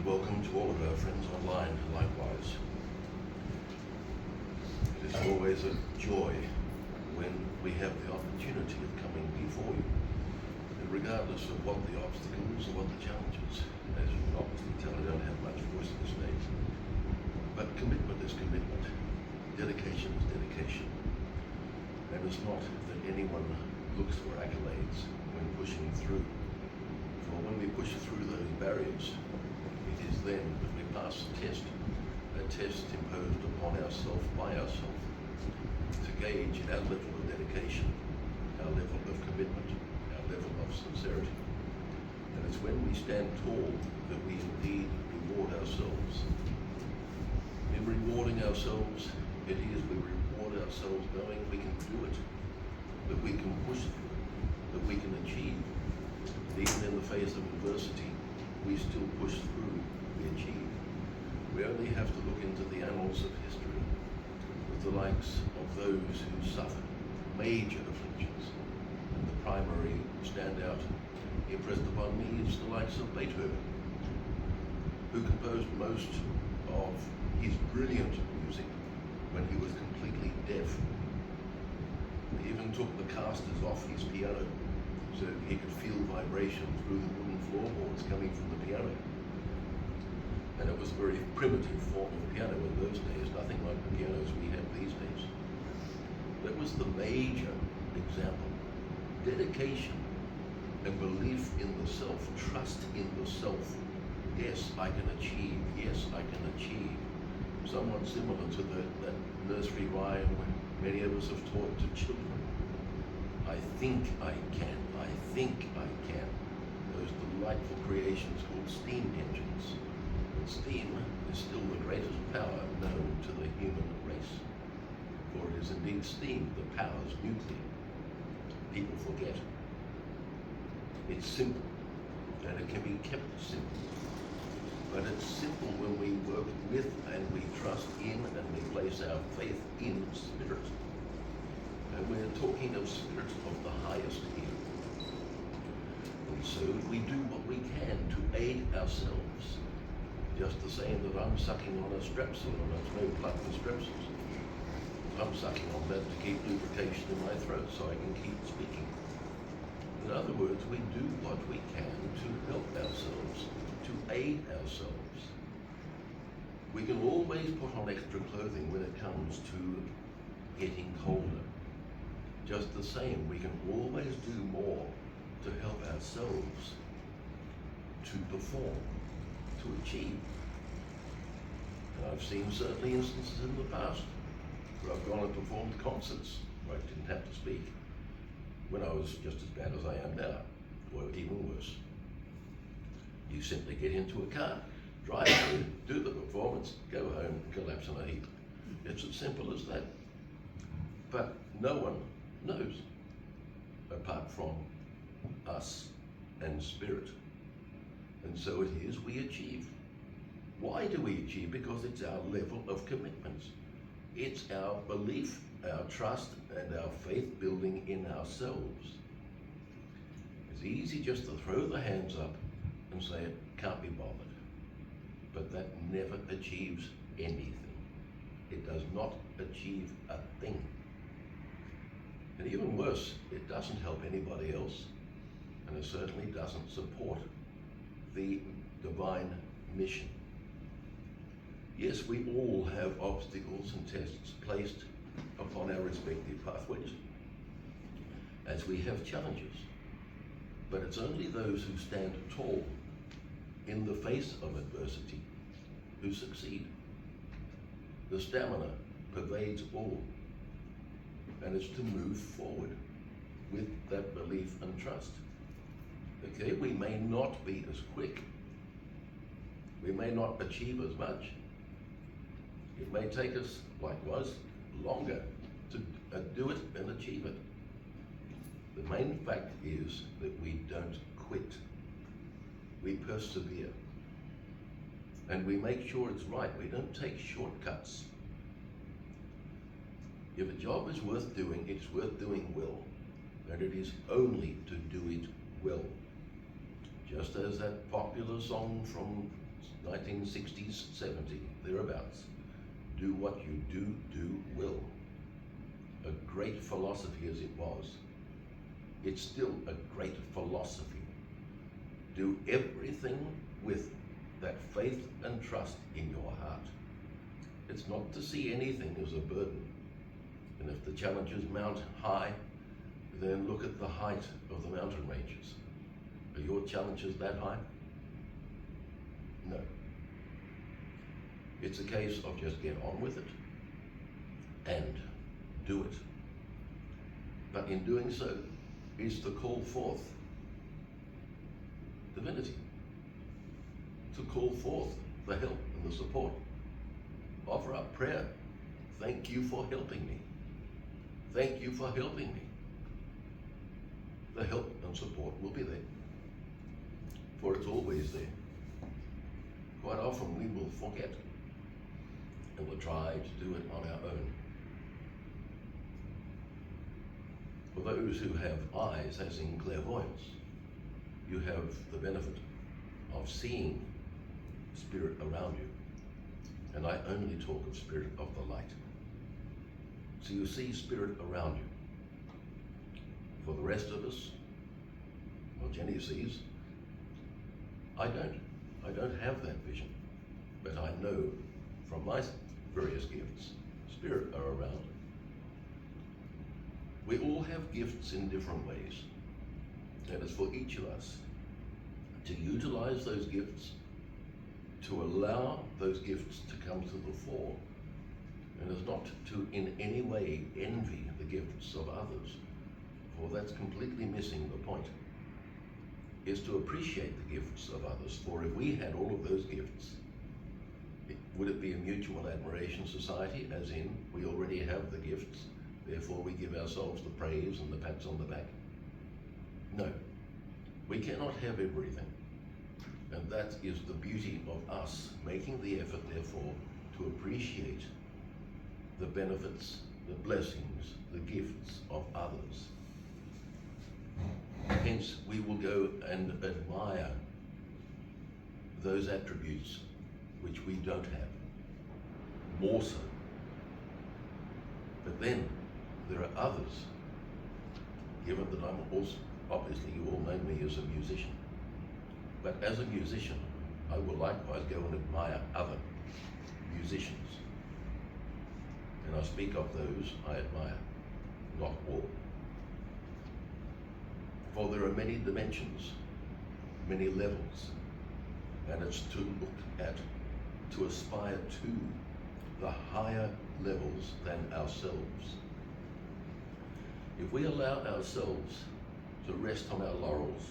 and welcome to all of our friends online likewise. It is always a joy when we have the opportunity of coming before you, and regardless of what the obstacles or what the challenges. As you can obviously tell, I don't have much voice in this days. But commitment is commitment. Dedication is dedication. And it's not that anyone looks for accolades when pushing through. For when we push through those barriers, it is then that we pass a test imposed upon ourselves by ourselves, to gauge our level of dedication, our level of commitment, our level of sincerity. And it's when we stand tall that we indeed reward ourselves. In rewarding ourselves, it is we reward ourselves knowing we can do it, that we can push through, that we can achieve. And even in the face of adversity, we still push through, we achieve. We only have to look into the annals of history with the likes of those who suffered major afflictions. And the primary standout impressed upon me is the likes of Beethoven, who composed most of his brilliant music when he was completely deaf. He even took the casters off his piano so he could feel vibration through the wooden floorboards coming from the piano. And it was a very primitive form of piano in those days, nothing like the pianos we have these days. That was the major example. Dedication and belief in the self, trust in the self. Yes, I can achieve. Yes, I can achieve. Somewhat similar to that nursery rhyme many of us have taught to children. I think I can. I think I can. Those delightful creations called steam engines. And steam is still the greatest power known to the human race. For it is indeed steam that powers nuclear. People forget. It's simple, and it can be kept simple. But it's simple when we work with and we trust in and we place our faith in spirit. And we're talking of spirit of the highest here. And so we do what we can to aid ourselves. Just the same that I'm sucking on a strepsil, and there's no plug for strepsils. I'm sucking on that to keep lubrication in my throat so I can keep speaking. In other words, we do what we can to help ourselves, to aid ourselves. We can always put on extra clothing when it comes to getting colder. Just the same, we can always do more to help ourselves to perform, to achieve. And I've seen certainly instances in the past where I've gone and performed concerts where I didn't have to speak, when I was just as bad as I am now, or even worse. You simply get into a car, drive through, do the performance, go home, collapse in a heap. It's as simple as that. But no one knows apart from us and spirit. And so it is we achieve. Why do we achieve? Because it's our level of commitment. It's our belief, our trust, and our faith building in ourselves. It's easy just to throw the hands up and say it can't be bothered. But that never achieves anything. It does not achieve a thing. And even worse, it doesn't help anybody else. And it certainly doesn't support the divine mission. Yes, we all have obstacles and tests placed upon our respective pathways, as we have challenges. But it's only those who stand tall in the face of adversity who succeed. The stamina pervades all, and it's to move forward with that belief and trust. Okay, we may not be as quick. We may not achieve as much. It may take us, likewise, longer to do it and achieve it. The main fact is that we don't quit. We persevere. And we make sure it's right. We don't take shortcuts. If a job is worth doing, it's worth doing well. And it is only to do it well. Just as that popular song from 1960s, 70s, thereabouts. Do what you do will. A great philosophy as it was, it's still a great philosophy. Do everything with that faith and trust in your heart. It's not to see anything as a burden. And if the challenges mount high, then look at the height of the mountain ranges. Are your challenges that high? No. It's a case of just get on with it and do it. But in doing so is to call forth divinity, to call forth the help and the support. Offer up prayer. Thank you for helping me. Thank you for helping me. The help and support will be there, for it's always there. Quite often we will forget and we'll try to do it on our own. For those who have eyes, as in clairvoyance, you have the benefit of seeing spirit around you. And I only talk of spirit of the light. So you see spirit around you. For the rest of us, well, Jenny sees, I don't have that vision. But I know from my various gifts, spirit are around. We all have gifts in different ways. And it's for each of us to utilize those gifts, to allow those gifts to come to the fore, and is not to in any way envy the gifts of others, for that's completely missing the point. Is to appreciate the gifts of others, for if we had all of those gifts, would it be a mutual admiration society, as in we already have the gifts, therefore we give ourselves the praise and the pats on the back? No, we cannot have everything. And that is the beauty of us making the effort, therefore, to appreciate the benefits, the blessings, the gifts of others. Hence, we will go and admire those attributes which we don't have, more so. But then, there are others, given that I'm also, obviously you all know me as a musician, but as a musician, I will likewise go and admire other musicians. And I speak of those I admire, not all. For there are many dimensions, many levels, and it's to look at, to aspire to the higher levels than ourselves. If we allow ourselves to rest on our laurels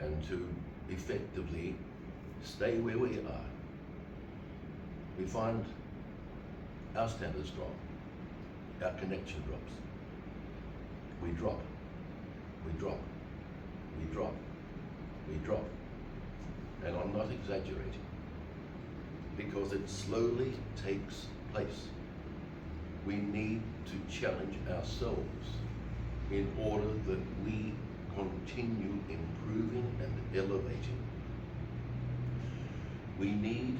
and to effectively stay where we are, we find our standards drop, our connection drops. We drop, we drop, we drop, we drop. And I'm not exaggerating, because it slowly takes place. We need to challenge ourselves in order that we continue improving and elevating. We need,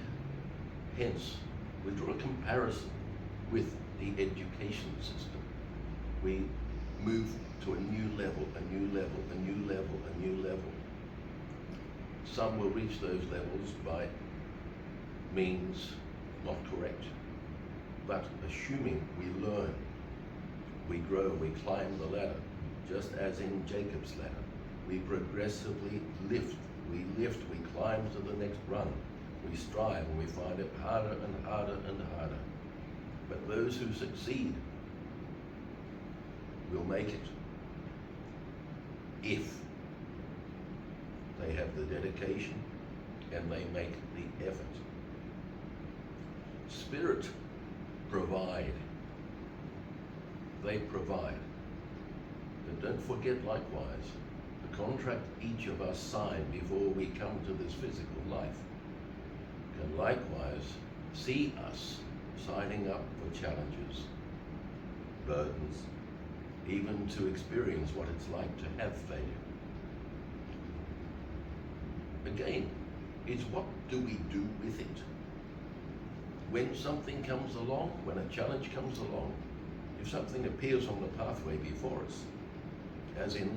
hence, we draw a comparison with the education system. We move to a new level, a new level, a new level, a new level. Some will reach those levels by means not correct, but assuming we learn, we grow, we climb the ladder, just as in Jacob's ladder. We progressively lift, we climb to the next rung. We strive and we find it harder and harder and harder. But those who succeed will make it if they have the dedication and they make the effort. Spirit provide. They provide. But don't forget likewise the contract each of us sign before we come to this physical life can likewise see us signing up for challenges, burdens, even to experience what it's like to have failure. Again, It's what do we do with it? When something comes along, when a challenge comes along, if something appears on the pathway before us, as in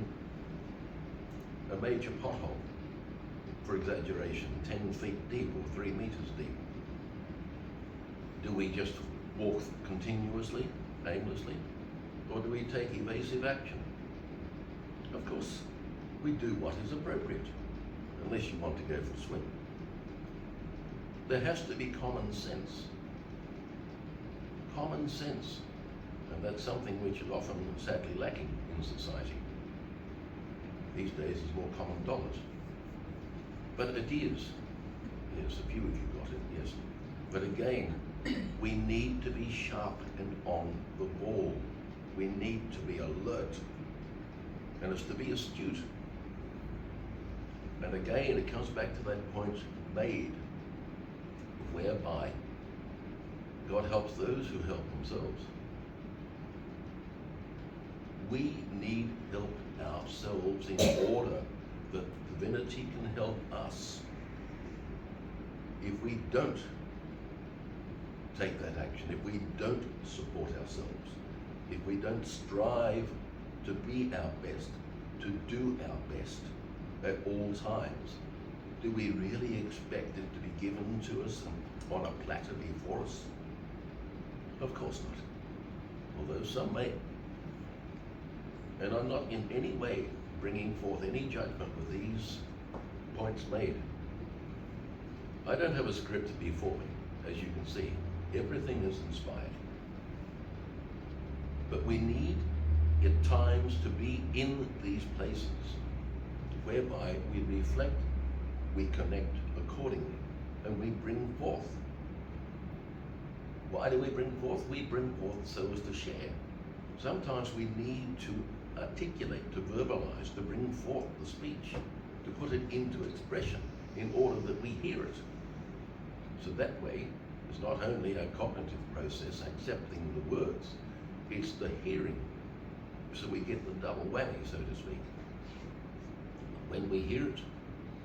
a major pothole, for exaggeration, 10 feet deep or 3 meters deep, do we just walk continuously, aimlessly, or do we take evasive action? Of course, we do what is appropriate, unless you want to go for a swim. There has to be common sense. Common sense. And that's something which is often sadly lacking in society. These days it's more common dollars. But it is. Yes, a few of you got it, yes. But again, we need to be sharp and on the ball. We need to be alert. And it's to be astute. And again, it comes back to that point made, whereby God helps those who help themselves. We need help ourselves in order that divinity can help us. If we don't take that action, if we don't support ourselves, if we don't strive to be our best, to do our best at all times, do we really expect it to be given to us on a platter before us? Of course not, although some may. And I'm not in any way bringing forth any judgment with these points made. I don't have a script before me, as you can see. Everything is inspired. But we need at times to be in these places whereby we reflect, we connect accordingly, and we bring forth. Why do we bring forth? We bring forth so as to share. Sometimes we need to articulate, to verbalize, to bring forth the speech, to put it into expression in order that we hear it. So that way, it's not only a cognitive process, accepting the words, it's the hearing. So we get the double whammy, so to speak. When we hear it,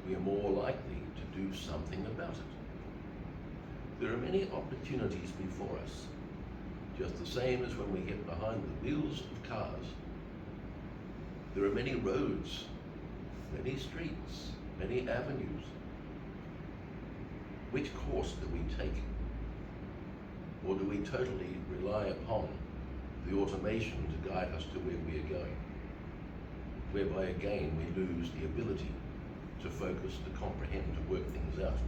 we are more likely to do something about it. There are many opportunities before us, just the same as when we get behind the wheels of cars. There are many roads, many streets, many avenues. Which course do we take? Or do we totally rely upon the automation to guide us to where we are going? Whereby again we lose the ability to focus, to comprehend, to work things out.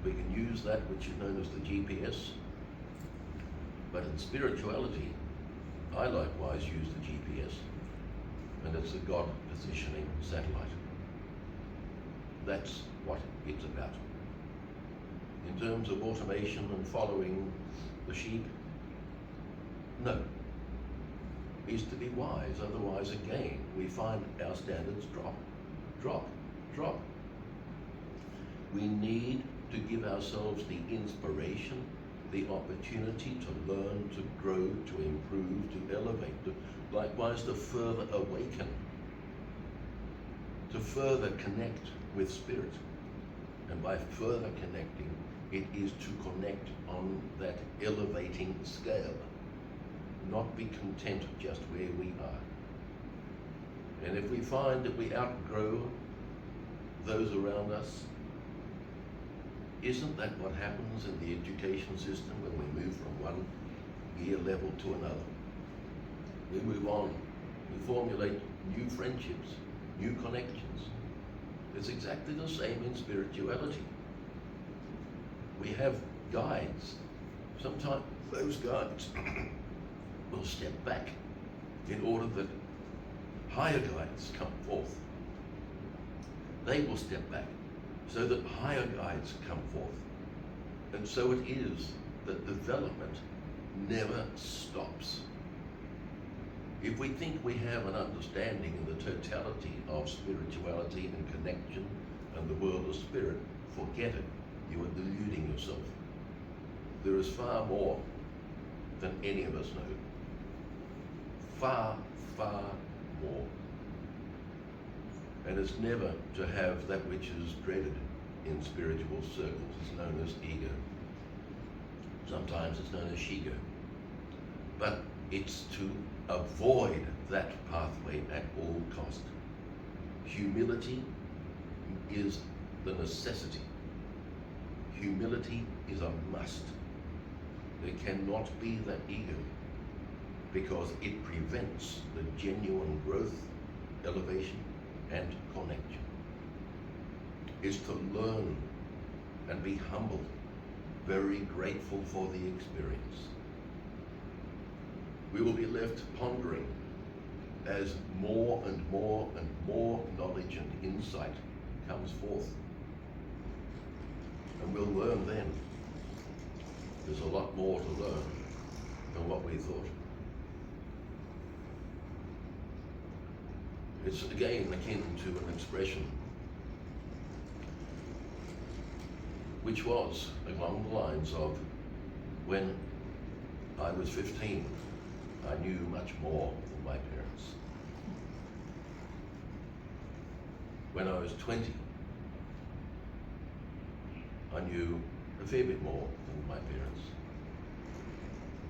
We can use that which is known as the GPS, but in spirituality, I likewise use the GPS, and it's a God positioning satellite. That's what it's about. In terms of automation and following the sheep, no. Is to be wise, otherwise again, we find our standards drop. We need to give ourselves the inspiration, the opportunity to learn, to grow, to improve, to elevate, to likewise to further awaken, to further connect with Spirit. And by further connecting, it is to connect on that elevating scale, not be content just where we are. And if we find that we outgrow those around us, isn't that what happens in the education system when we move from one year level to another? We move on, we formulate new friendships, new connections. It's exactly the same in spirituality. We have guides. Sometimes those guides will step back in order that higher guides come forth. They will step back so that higher guides come forth. And so it is that development never stops. If we think we have an understanding of the totality of spirituality and connection and the world of spirit, forget it. You are deluding yourself. There is far more than any of us know. Far, far more. And it's never to have that which is dreaded in spiritual circles is known as ego. Sometimes it's known as shigo. But it's to avoid that pathway at all cost. Humility is the necessity. Humility is a must. There cannot be that ego, because it prevents the genuine growth, elevation, and connection. Is to learn and be humble, very grateful for the experience. We will be left pondering as more and more and more knowledge and insight comes forth. And we'll learn then. There's a lot more to learn than what we thought. It's again akin to an expression which was along the lines of, when I was 15, I knew much more than my parents. When I was 20, I knew a fair bit more than my parents.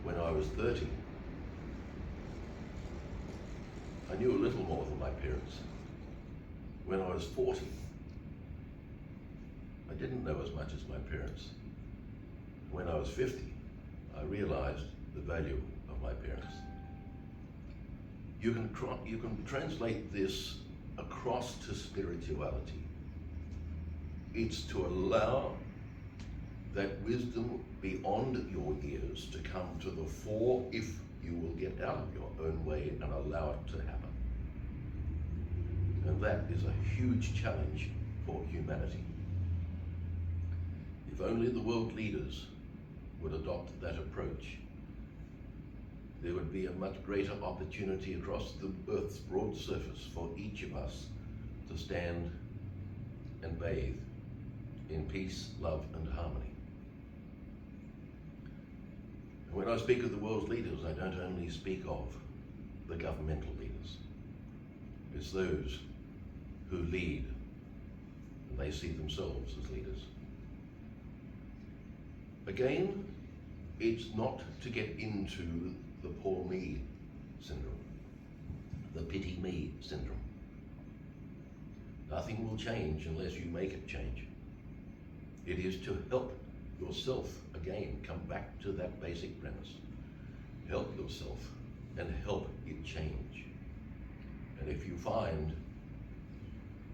When I was 30, I knew a little more than my parents. When I was 40, I didn't know as much as my parents. When I was 50, I realized the value of my parents. You can translate this across to spirituality. It's to allow that wisdom beyond your ears to come to the fore, if you will get out of your own way and allow it to happen. And that is a huge challenge for humanity. If only the world leaders would adopt that approach, there would be a much greater opportunity across the Earth's broad surface for each of us to stand and bathe in peace, love, and harmony. And when I speak of the world's leaders, I don't only speak of the governmental leaders. It's those who lead, and they see themselves as leaders. Again, it's not to get into the poor me syndrome, the pity me syndrome. Nothing will change unless you make it change. It is to help yourself, again, come back to that basic premise. Help yourself and help it change. And if you find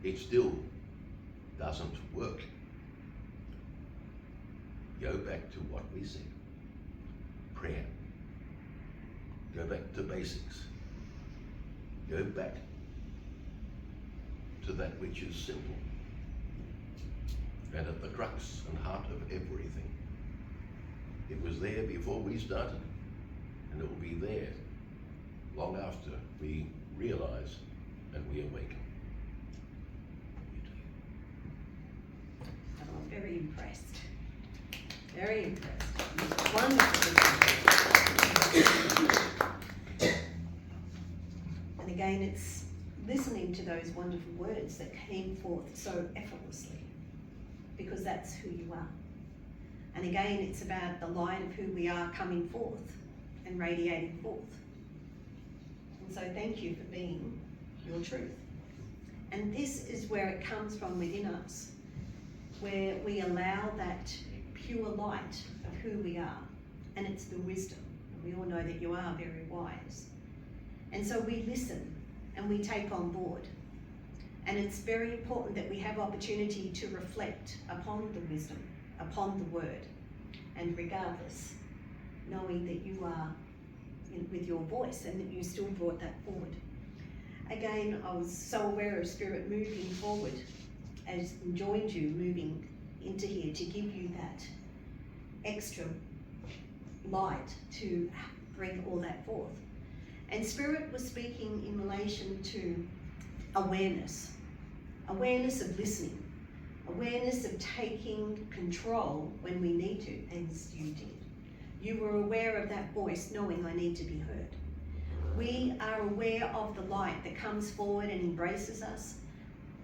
it still doesn't work, go back to what we said. Prayer. Go back to basics. Go back to that which is simple and at the crux and heart of everything. It was there before we started, and it will be there long after we realize and we awaken. I'm very impressed. Very impressed. Wonderful. And again, it's listening to those wonderful words that came forth so effortlessly, because that's who you are. And again, it's about the light of who we are coming forth and radiating forth. And so thank you for being your truth. And this is where it comes from within us, where we allow that pure light of who we are, and it's the wisdom. We all know that you are very wise. And so we listen and we take on board. And it's very important that we have opportunity to reflect upon the wisdom, upon the word. And regardless, knowing that you are with your voice and that you still brought that forward. Again, I was so aware of Spirit moving forward as joined you moving into here to give you that extra light to bring all that forth. And Spirit was speaking in relation to awareness of listening, awareness of taking control when we need to, as you did. You were aware of that voice, knowing I need to be heard. We are aware of the light that comes forward and embraces us,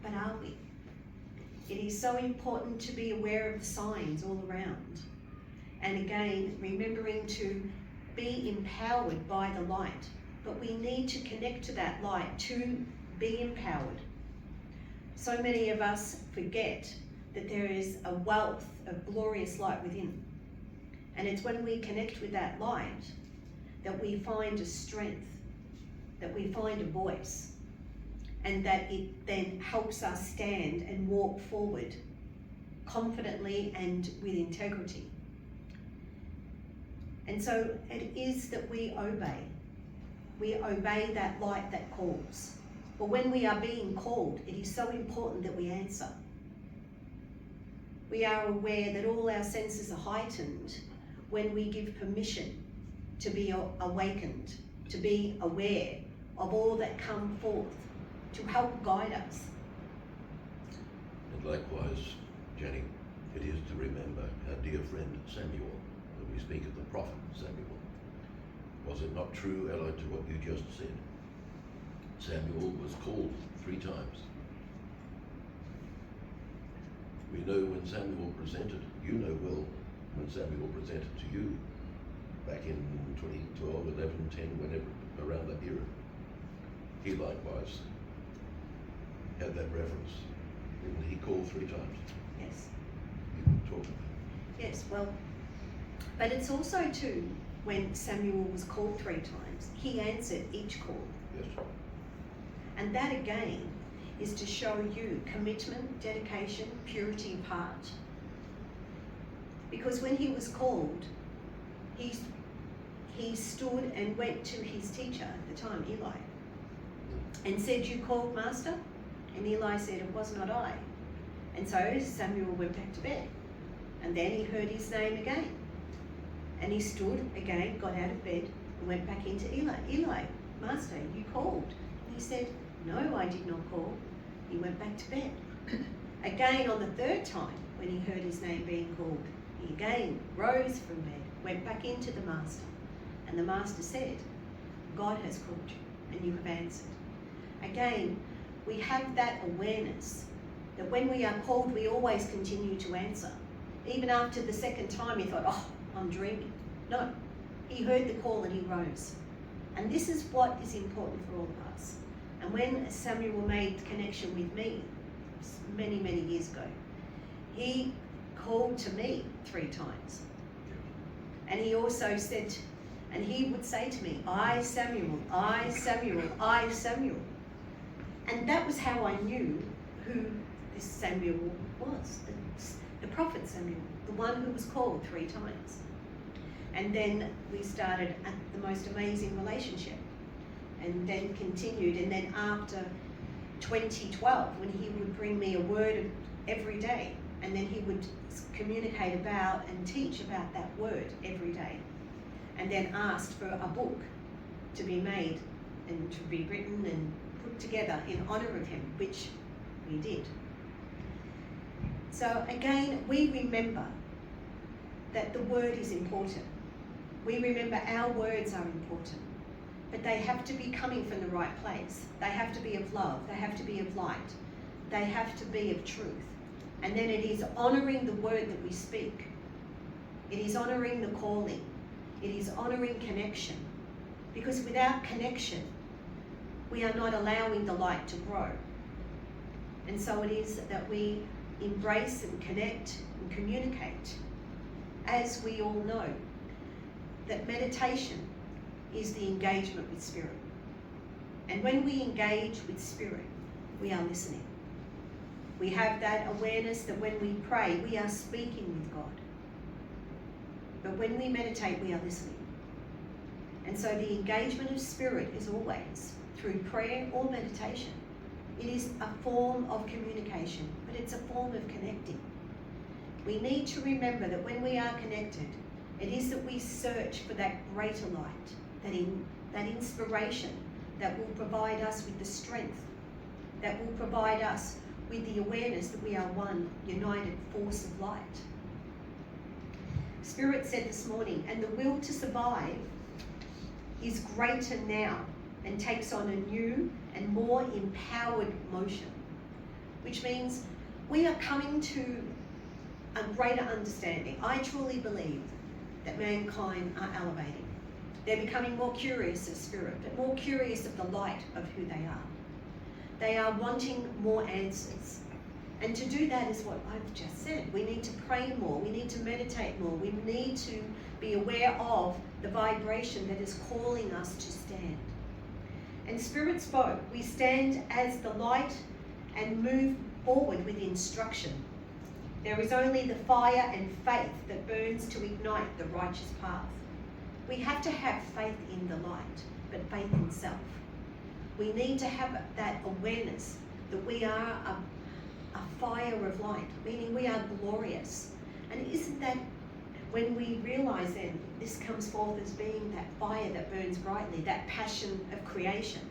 but are we? It is so important to be aware of the signs all around. And again, remembering to be empowered by the light. But we need to connect to that light to be empowered. So many of us forget that there is a wealth of glorious light within. And it's when we connect with that light that we find a strength, that we find a voice, and that it then helps us stand and walk forward confidently and with integrity. And so it is that we obey. We obey that light that calls. But when we are being called, it is so important that we answer. We are aware that all our senses are heightened when we give permission to be awakened, to be aware of all that come forth, to help guide us. And likewise, Jenny, it is to remember our dear friend Samuel, when we speak of the prophet Samuel. Was it not true, Ella, to what you just said? Samuel was called 3 times. We know when Samuel presented, you know well, when Samuel presented to you back in 2012, 11, 10, whenever, around that era. He likewise had that reference. Didn't he call 3 times? Yes. You can talk about it. Yes, well, but it's also too, when Samuel was called 3 times, he answered each call. Yes. And that again is to show you commitment, dedication, purity of heart. Because when he was called, he stood and went to his teacher at the time, Eli, and said, "You called, Master?" And Eli said, "It was not I." And so Samuel went back to bed. And then he heard his name again. And he stood again, got out of bed, and went back into Eli. "Eli, Master, you called." And he said, "No, I did not call." He went back to bed. Again, on the 3rd time, when he heard his name being called, he again rose from bed, went back into the Master. And the Master said, "God has called you, and you have answered." Again, we have that awareness that when we are called, we always continue to answer. Even after the 2nd time, he thought, "Oh, I'm dreaming." No, he heard the call and he rose. And this is what is important for all of us. And when Samuel made connection with me many, many years ago, he called to me 3 times. And he also said, and he would say to me, "I, Samuel, I, Samuel, I, Samuel." And that was how I knew who this Samuel was, the prophet Samuel, the one who was called 3 times. And then we started the most amazing relationship, and then continued. And then after 2012, when he would bring me a word every day, and then he would communicate about and teach about that word every day, and then asked for a book to be made and to be written and put together in honor of him, which we did. So again, we remember that the word is important. We remember our words are important, but they have to be coming from the right place. They have to be of love. They have to be of light. They have to be of truth. And then it is honouring the word that we speak. It is honouring the calling. It is honouring connection. Because without connection, we are not allowing the light to grow. And so it is that we embrace and connect and communicate. As we all know, that meditation is the engagement with spirit. And when we engage with spirit, we are listening. We have that awareness that when we pray, we are speaking with God. But when we meditate, we are listening. And so the engagement of spirit is always through prayer or meditation. It is a form of communication, but it's a form of connecting. We need to remember that when we are connected, it is that we search for that greater light, that inspiration that will provide us with the strength, that will provide us with the awareness that we are one united force of light. Spirit said this morning, and the will to survive is greater now and takes on a new and more empowered motion, which means we are coming to a greater understanding. I truly believe that mankind are elevating. They're becoming more curious of spirit, but more curious of the light of who they are. They are wanting more answers. And to do that is what I've just said. We need to pray more. We need to meditate more. We need to be aware of the vibration that is calling us to stand. And Spirit spoke, we stand as the light and move forward with instruction. There is only the fire and faith that burns to ignite the righteous path. We have to have faith in the light, but faith in self. We need to have that awareness that we are a fire of light, meaning we are glorious. And isn't that when we realize then this comes forth as being that fire that burns brightly, that passion of creation,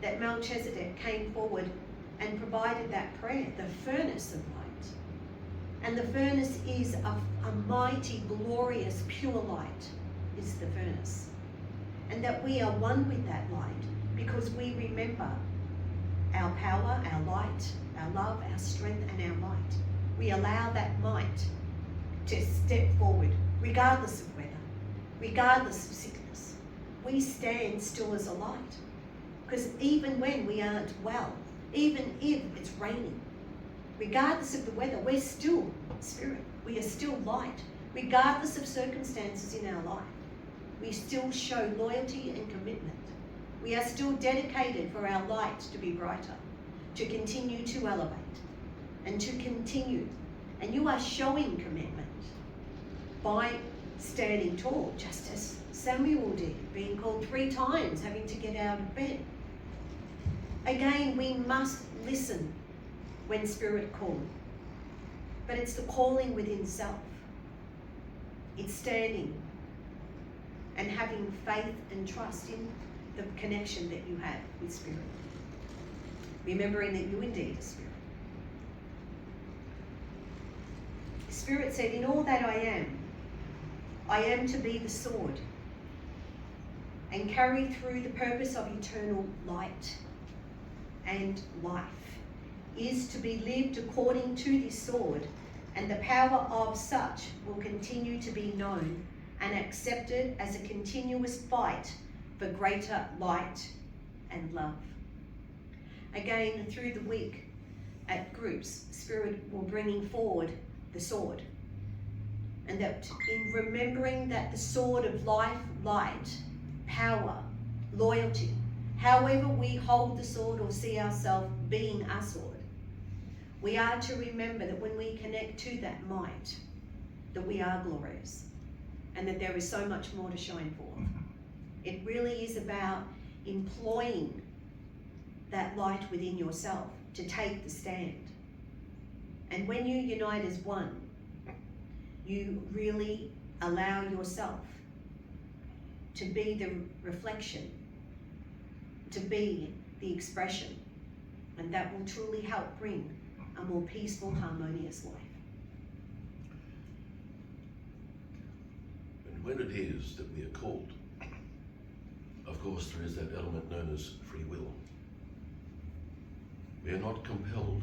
that Melchizedek came forward and provided that prayer, the furnace of light. And the furnace is a mighty, glorious, pure light is the furnace. And that we are one with that light because we remember our power, our light, our love, our strength, and our might. We allow that might to step forward, regardless of weather, regardless of sickness. We stand still as a light. Because even when we aren't well, even if it's raining, regardless of the weather, we're still spirit. We are still light. Regardless of circumstances in our life, we still show loyalty and commitment. We are still dedicated for our light to be brighter, to continue to elevate, and to continue. And you are showing commitment by standing tall, just as Samuel did, being called 3 times, having to get out of bed. Again, we must listen when Spirit calls. But it's the calling within self. It's standing and having faith and trust in the connection that you have with Spirit. Remembering that you indeed are Spirit. Spirit said, in all that I am to be the sword and carry through the purpose of eternal light and life is to be lived according to this sword, and the power of such will continue to be known and accepted as a continuous fight for greater light and love. Again, through the week at groups, Spirit will bringing forward the sword. And that in remembering that the sword of life, light, power, loyalty, however we hold the sword or see ourselves being a sword, we are to remember that when we connect to that might, that we are glorious and that there is so much more to shine forth. It really is about employing that light within yourself to take the stand. And when you unite as one, you really allow yourself to be the reflection, to be the expression, and that will truly help bring a more peaceful, harmonious life. And when it is that we are called, of course there is that element known as free will. We are not compelled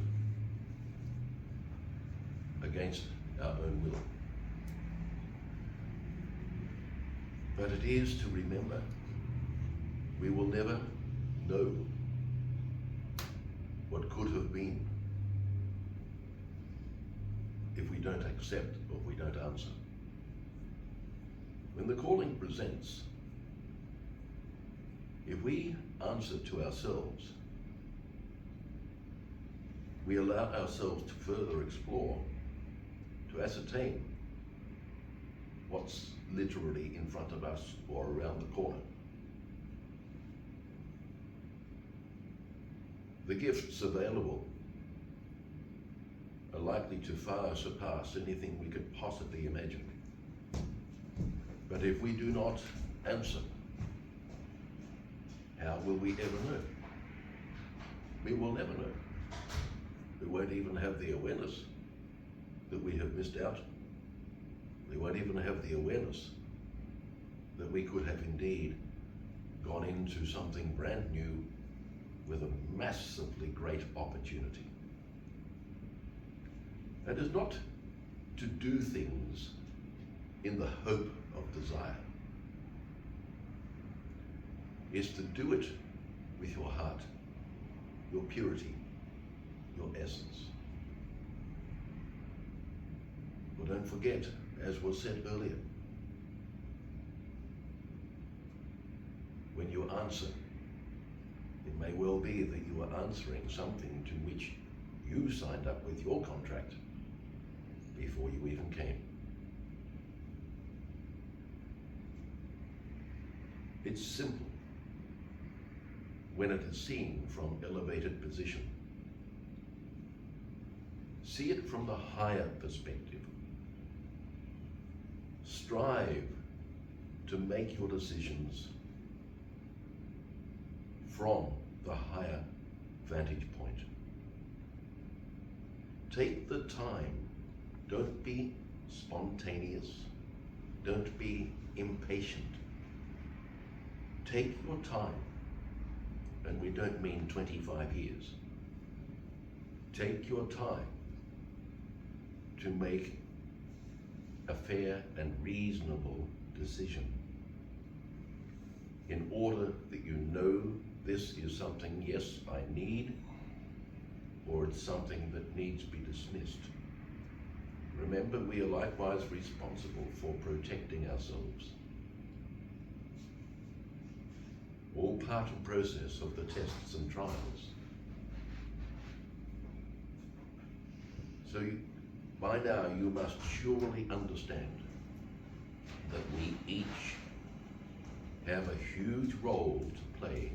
against our own will. But it is to remember we will never know what could have been if we don't accept or if we don't answer. When the calling presents, if we answer to ourselves, we allow ourselves to further explore, to ascertain what's literally in front of us or around the corner. The gifts available are likely to far surpass anything we could possibly imagine. But if we do not answer, how will we ever know? We will never know. We won't even have the awareness that we have missed out. We won't even have the awareness that we could have indeed gone into something brand new with a massively great opportunity. And is not to do things in the hope of desire. Is to do it with your heart, your purity, your essence. But don't forget, as was said earlier, when you answer, it may well be that you are answering something to which you signed up with your contract before you even came. It's simple when it is seen from elevated position. See it from the higher perspective. Strive to make your decisions from the higher vantage point. Take the time. Don't be spontaneous. Don't be impatient. Take your time. And we don't mean 25 years. Take your time to make a fair and reasonable decision in order that you know this is something, yes, I need, or it's something that needs to be dismissed. Remember, we are likewise responsible for protecting ourselves. All part and process of the tests and trials. So by now you must surely understand that we each have a huge role to play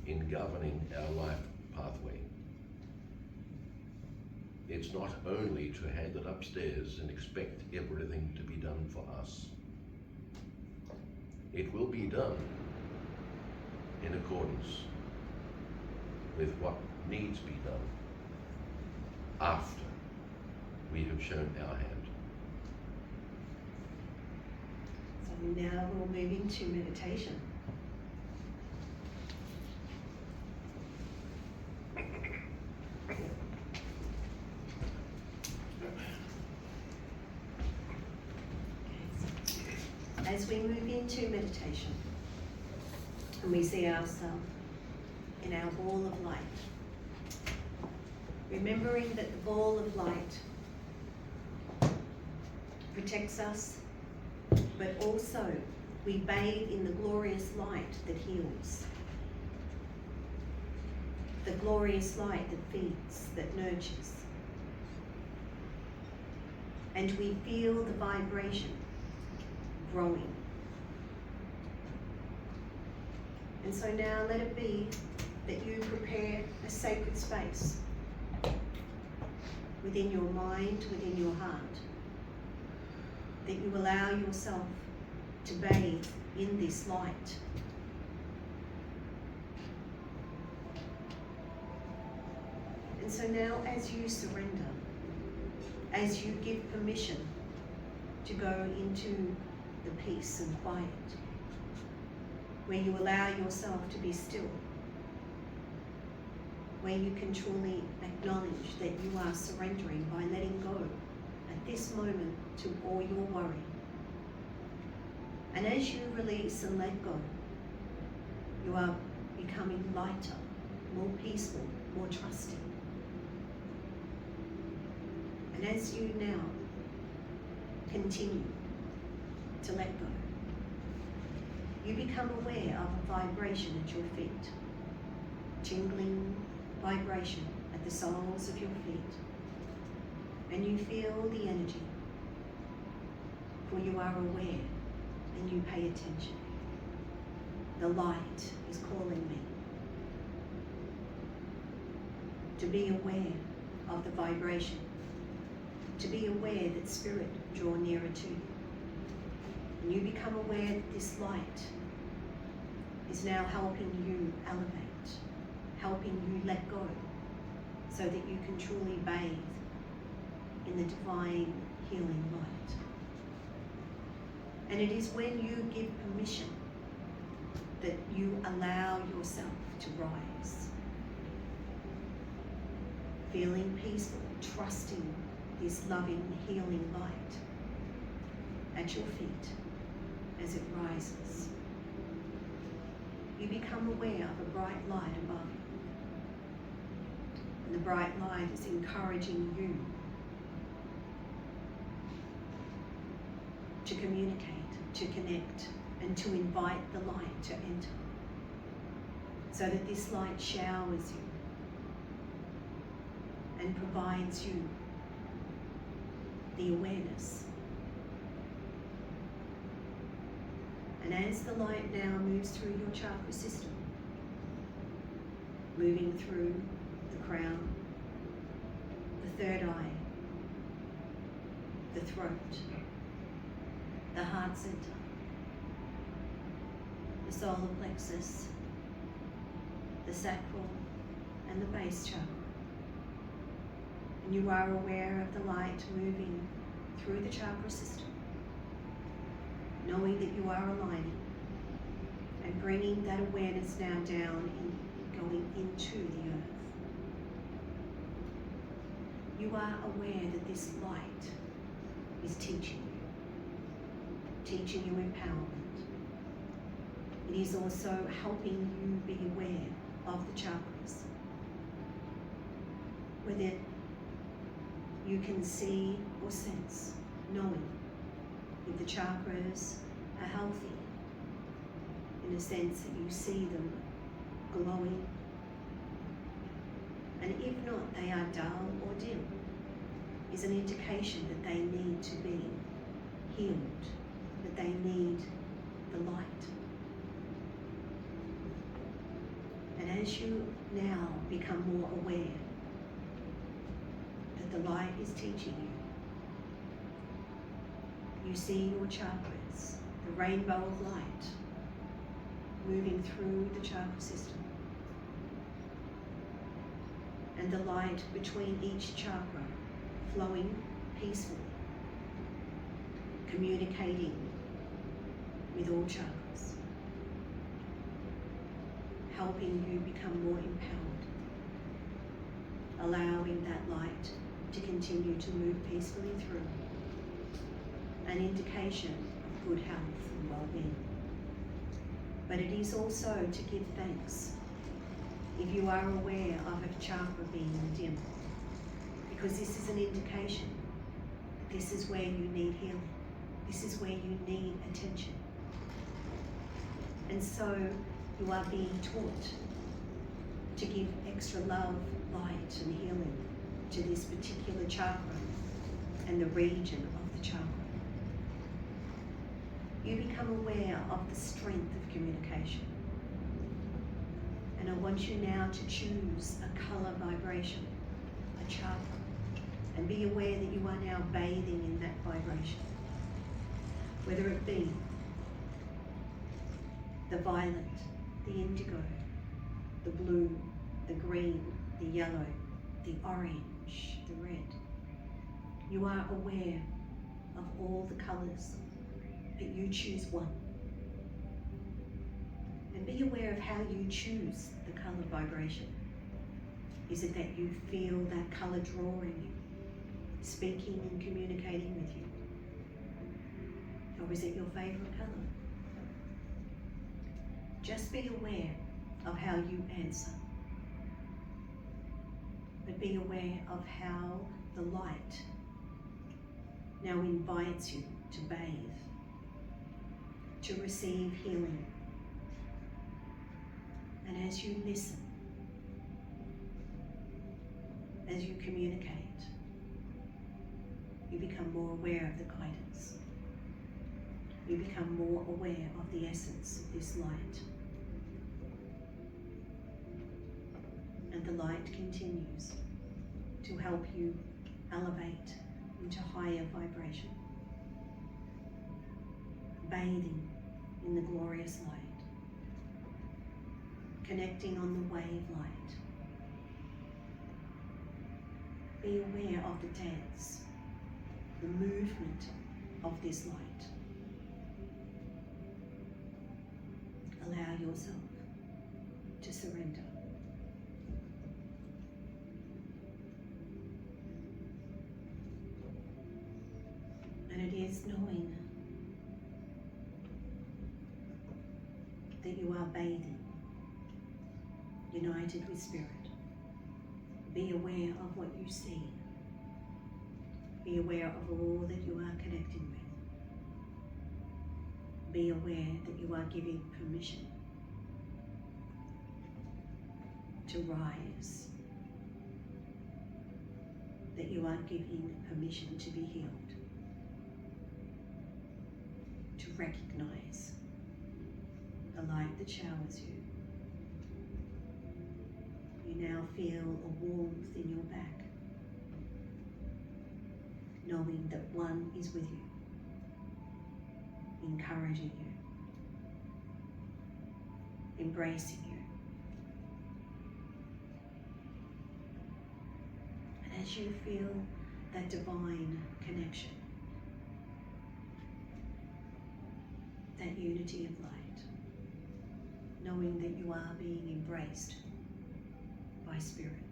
in governing our life pathway. It's not only to hand it upstairs and expect everything to be done for us. It will be done in accordance with what needs to be done after we have shown our hand. So now we'll move into meditation. As we move into meditation, and we see ourselves in our ball of light, remembering that the ball of light protects us, but also we bathe in the glorious light that heals, the glorious light that feeds, that nurtures, and we feel the vibration growing. And so now let it be that you prepare a sacred space within your mind, within your heart, that you allow yourself to bathe in this light. And so now as you surrender, as you give permission to go into the peace and quiet, where you allow yourself to be still, where you can truly acknowledge that you are surrendering by letting go at this moment to all your worry. And as you release and let go, you are becoming lighter, more peaceful, more trusting. And as you now continue to let go, you become aware of a vibration at your feet, tingling vibration at the soles of your feet, and you feel the energy, for you are aware and you pay attention. The light is calling me to be aware of the vibration, to be aware that spirit draw nearer to you. And you become aware that this light is now helping you elevate, helping you let go, so that you can truly bathe in the divine healing light. And it is when you give permission that you allow yourself to rise, feeling peaceful, trusting this loving, healing light at your feet as it rises. You become aware of a bright light above you. And the bright light is encouraging you to communicate, to connect, and to invite the light to enter, so that this light showers you and provides you the awareness. And as the light now moves through your chakra system, moving through the crown, the third eye, the throat, the heart center, the solar plexus, the sacral, and the base chakra. And you are aware of the light moving through the chakra system, knowing that you are aligning and bringing that awareness now down and going into the earth. You are aware that this light is teaching you empowerment. It is also helping you be aware of the chakras, whether you can see or sense, knowing if the chakras are healthy, in a sense that you see them glowing, and if not, they are dull or dim, is an indication that they need to be healed, that they need the light. And as you now become more aware that the light is teaching you, you see your chakras, the rainbow of light, moving through the chakra system. And the light between each chakra flowing peacefully, communicating with all chakras, helping you become more empowered, allowing that light to continue to move peacefully through, an indication of good health and well-being. But it is also to give thanks if you are aware of a chakra being dim, because this is an indication that this is where you need healing. This is where you need attention. And so you are being taught to give extra love, light, and healing to this particular chakra and the region of the chakra. You become aware of the strength of communication. And I want you now to choose a color vibration, a chakra, and be aware that you are now bathing in that vibration. Whether it be the violet, the indigo, the blue, the green, the yellow, the orange, the red. You are aware of all the colors, but you choose one. And be aware of how you choose the color vibration. Is it that you feel that color drawing you, speaking and communicating with you? Or is it your favorite color? Just be aware of how you answer. But be aware of how the light now invites you to bathe, to receive healing. And as you listen, as you communicate, you become more aware of the guidance. You become more aware of the essence of this light. And the light continues to help you elevate into higher vibration, bathing in the glorious light, connecting on the wave light. Be aware of the dance, the movement of this light. Allow yourself to surrender. And it is knowing that you are bathing, united with Spirit. Be aware of what you see. Be aware of all that you are connecting with. Be aware that you are giving permission to rise. That you are giving permission to be healed. To recognize the light that showers you. You now feel a warmth in your back, knowing that one is with you, encouraging you, embracing you. And as you feel that divine connection, that unity of light, knowing that you are being embraced by Spirit,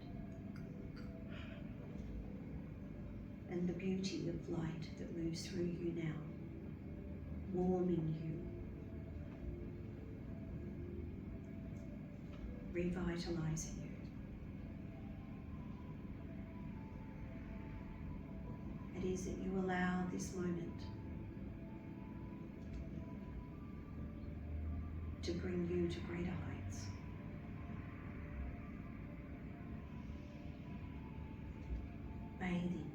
and the beauty of light that moves through you now, warming you, revitalizing you. It is that you allow this moment to bring you to greater heights. Bathing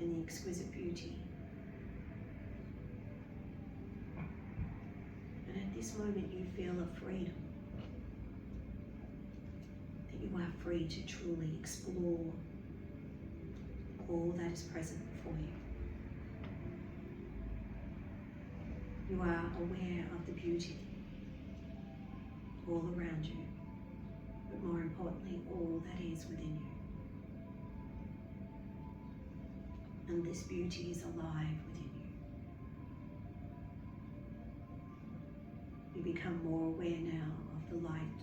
in the exquisite beauty. And at this moment you feel a freedom. That you are free to truly explore all that is present before you. You are aware of the beauty all around you, but more importantly, all that is within you. And this beauty is alive within you. You become more aware now of the light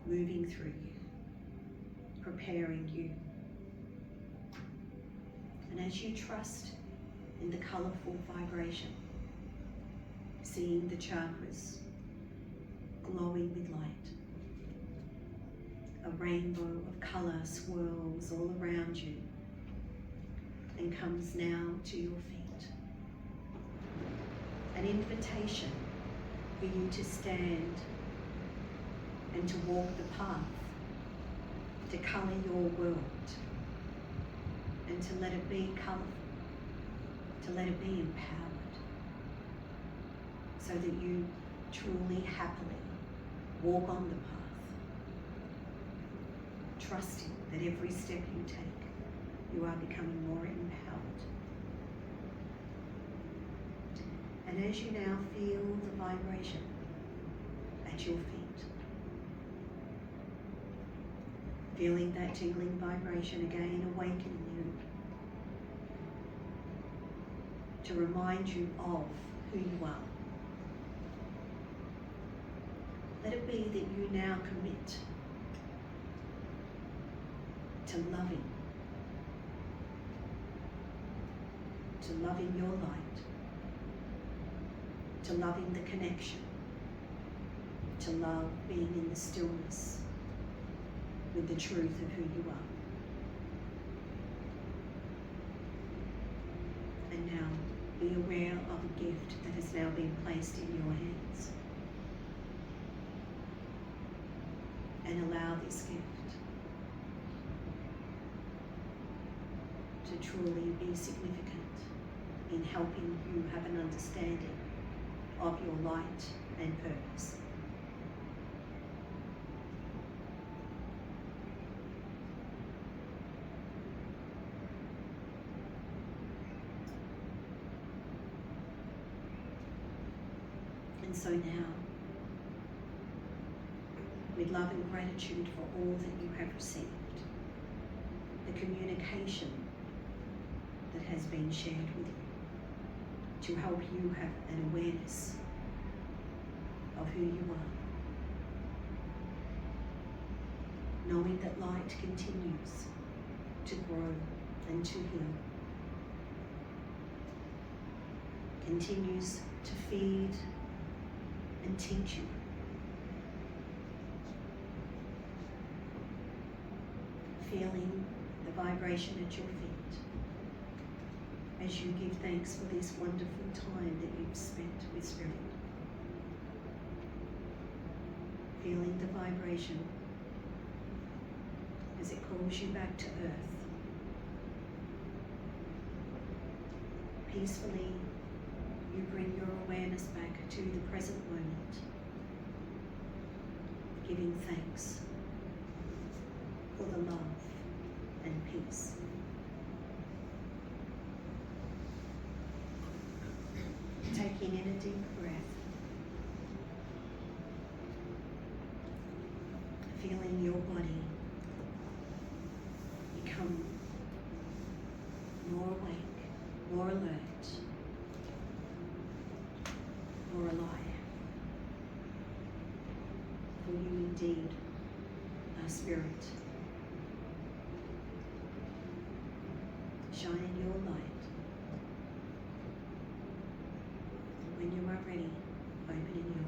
moving through you, preparing you. And as you trust in the colourful vibration, seeing the chakras glowing with light, a rainbow of colour swirls all around you and comes now to your feet. An invitation for you to stand and to walk the path, to colour your world, and to let it be colourful, to let it be empowered, so that you truly, happily walk on the path, trusting that every step you take, you are becoming more empowered. And as you now feel the vibration at your feet, feeling that tingling vibration again awakening you to remind you of who you are. Let it be that you now commit to loving your light, to loving the connection, to love being in the stillness with the truth of who you are. And now be aware of a gift that has now been placed in your hands. And allow this gift to truly be significant in helping you have an understanding of your light and purpose. And so now, with love and gratitude for all that you have received, the communication that has been shared with you to help you have an awareness of who you are, knowing that light continues to grow and to heal, continues to feed and teach you. Feeling the vibration at your feet as you give thanks for this wonderful time that you've spent with Spirit. Feeling the vibration as it calls you back to earth. Peacefully, you bring your awareness back to the present moment, giving thanks for the love and peace. Taking in a deep breath, feeling your body become more awake, more alert, more alive. For you indeed are spirit. Shining your light. When you are ready, opening your